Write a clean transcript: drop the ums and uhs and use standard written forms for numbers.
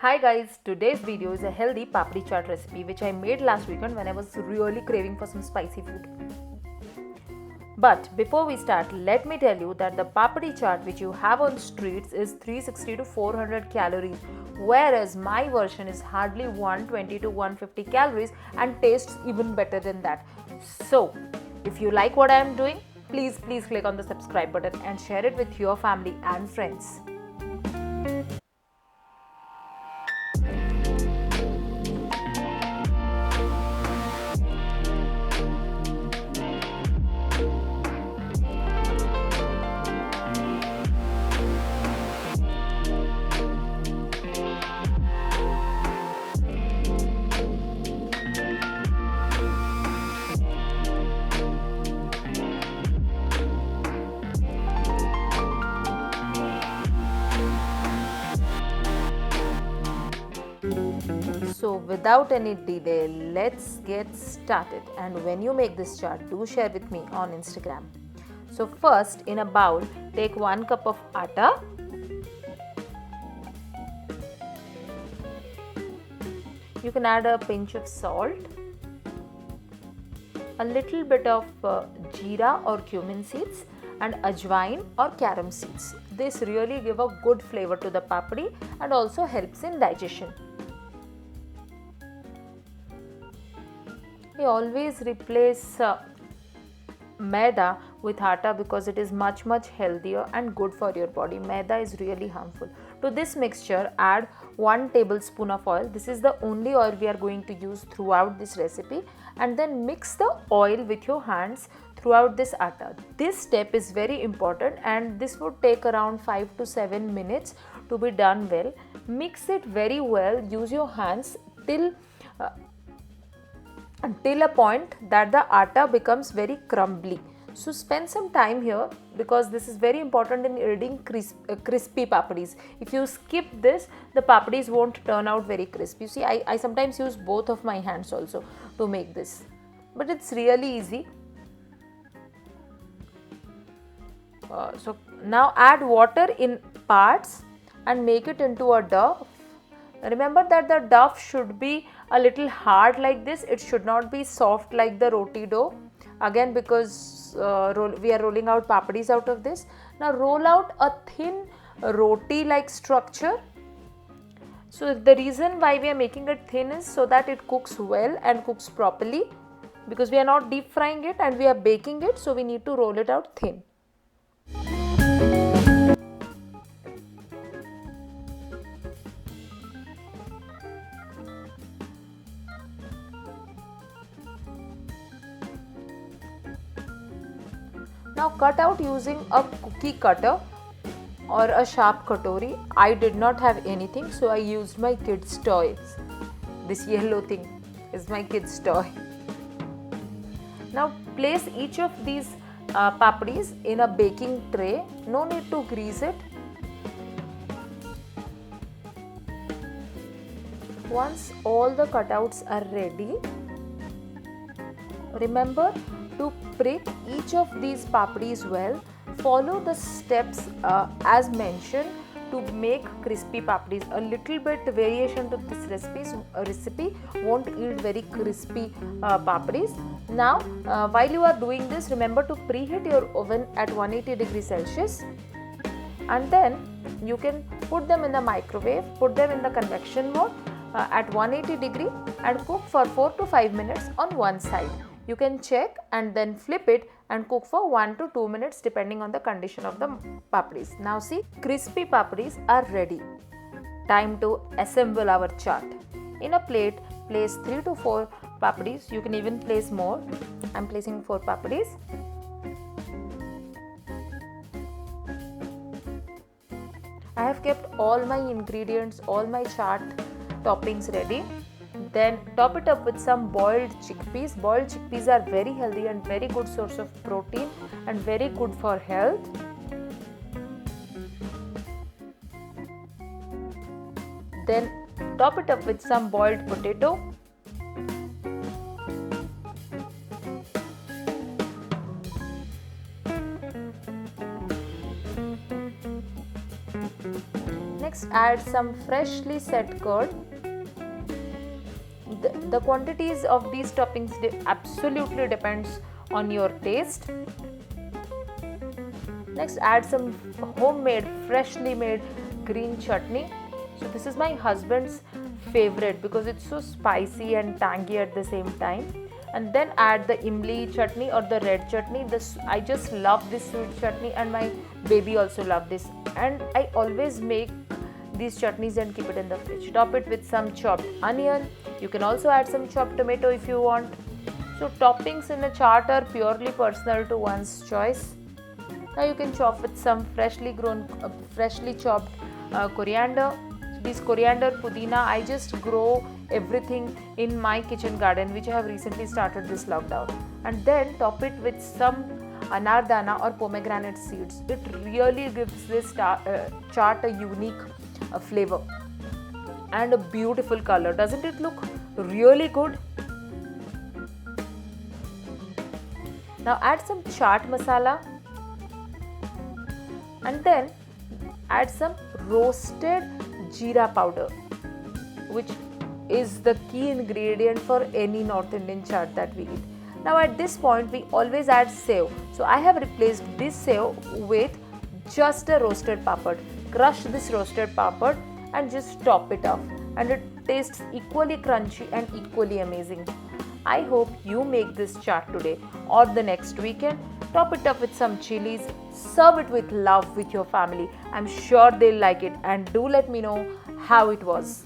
Hi guys, today's video is a healthy papri chaat recipe which I made last weekend when I was really craving for some spicy food. But before we start, let me tell you that the papri chaat which you have on streets is 360 to 400 calories, whereas my version is hardly 120 to 150 calories and tastes even better than that. So, if you like what I am doing, please click on the subscribe button and share it with your family and friends. So without any delay, let's get started. And when you make this chart, do share with me on Instagram. So first, in a bowl, take 1 cup of atta. You can add a pinch of salt, a little bit of jeera or cumin seeds, and ajwain or carom seeds. This really give a good flavor to the papri and also helps in digestion. We always replace maida with atta because it is much healthier and good for your body. Maida is really harmful. To this mixture, add 1 tablespoon of oil. This is the only oil we are going to use throughout this recipe, and then mix the oil with your hands throughout this atta. This step is very important and this would take around 5 to 7 minutes to be done well. Mix it very well. Use your hands until a point that the atta becomes very crumbly. So spend some time here because this is very important in eating crispy papris. If you skip this, the papris won't turn out very crispy. You see, I sometimes use both of my hands also to make this, but it's really easy. So now add water in parts and make it into a dough. Remember that the dough should be a little hard like this. It should not be soft like the roti dough. Again, because we are rolling out papris out of this. Now roll out a thin roti like structure. So the reason why we are making it thin is so that it cooks well and cooks properly, because we are not deep frying it and we are baking it, so we need to roll it out thin. Now cut out using a cookie cutter or a sharp katori. I did not have anything, so I used my kids' toys. This yellow thing is my kids' toy. Now place each of these papris in a baking tray. No need to grease it. Once all the cutouts are ready, remember to prick each of these papris well. Follow the steps as mentioned to make crispy papris. A little bit variation to this recipe won't yield very crispy papris. Now while you are doing this, remember to preheat your oven at 180 degrees Celsius, and then you can put them in the microwave, put them in the convection mode at 180 degree and cook for 4 to 5 minutes on one side. You can check and then flip it and cook for 1 to 2 minutes depending on the condition of the papris. Now see, crispy papris are ready. Time to assemble our chaat. In a plate, place 3 to 4 papris. You can even place more. I am placing 4 papris. I have kept all my ingredients, all my chaat toppings ready. Then top it up with some boiled chickpeas. Boiled chickpeas are very healthy and very good source of protein and very good for health. Then top it up with some boiled potato. Next, add some freshly set curd. The quantities of these toppings absolutely depends on your taste. Next, add some homemade, freshly made green chutney. So this is my husband's favorite because it's so spicy and tangy at the same time. And then add the imli chutney or the red chutney. I just love this sweet chutney, and my baby also love this. And I always make these chutneys and keep it in the fridge. Top it with some chopped onion. You can also add some chopped tomato if you want. So toppings in a chaat are purely personal to one's choice. Now you can chop with some freshly chopped coriander. This coriander, pudina, I just grow everything in my kitchen garden, which I have recently started this lockdown. And then top it with some anardana or pomegranate seeds. It really gives this chaat a unique flavor and a beautiful color. Doesn't it look really good? Now add some chaat masala and then add some roasted jeera powder, which is the key ingredient for any North Indian chaat that we eat. Now at this point we always add sev. So I have replaced this sev with just a roasted papad. Crush this roasted papad and just top it off, and it tastes equally crunchy and equally amazing. I hope you make this chaat today or the next weekend. Top it up with some chilies, serve it with love with your family. I'm sure they'll like it, and do let me know how it was.